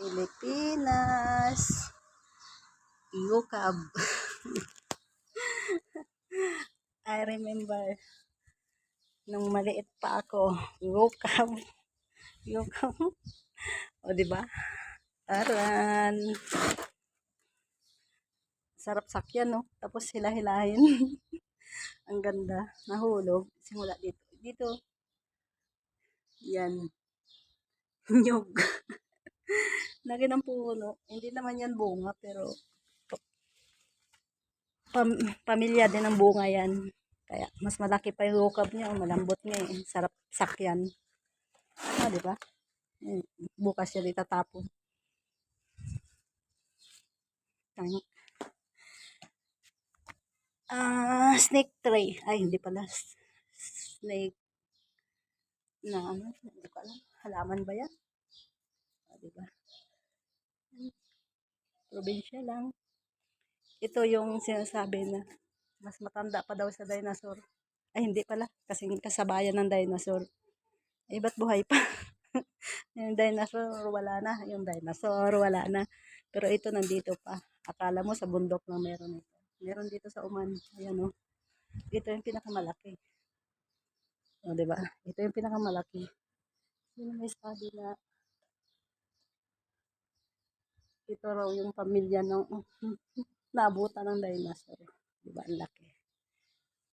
Pilipinas. Yukab. I remember nung maliit pa ako. Yukab. Yukab. O, diba? Aran. Sarap sakyan, no? Tapos hila-hilahin. Ang ganda. Nahulog. Simula dito. Dito. Yan. Nyug. Lagi ng puno. Hindi naman yan bunga, pero pamilya din ang bunga yan. Kaya mas malaki pa yung hukab niya. Malambot nga eh. Sarap sakyan. Ah, di ba? Bukas siya itatapon. Snake tray. Ay, hindi pala. Snake na ano, hindi ko alam. Halaman ba yan? Ah, di ba? Probinsya lang. Ito yung sinasabi na mas matanda pa daw sa dinosaur. Ay, hindi pala. Kasi kasabayan ng dinosaur. Eh, ba't buhay pa? Yung dinosaur, wala na. Yung dinosaur, wala na. Pero ito, nandito pa. Akala mo sa bundok lang meron ito. Meron dito sa Uman. Ayan o. Ito yung pinakamalaki. O, diba? Ito yung pinakamalaki. Yun may sabi na ito raw yung pamilya ng naabutan ng dinosaur. Diba? Ang laki.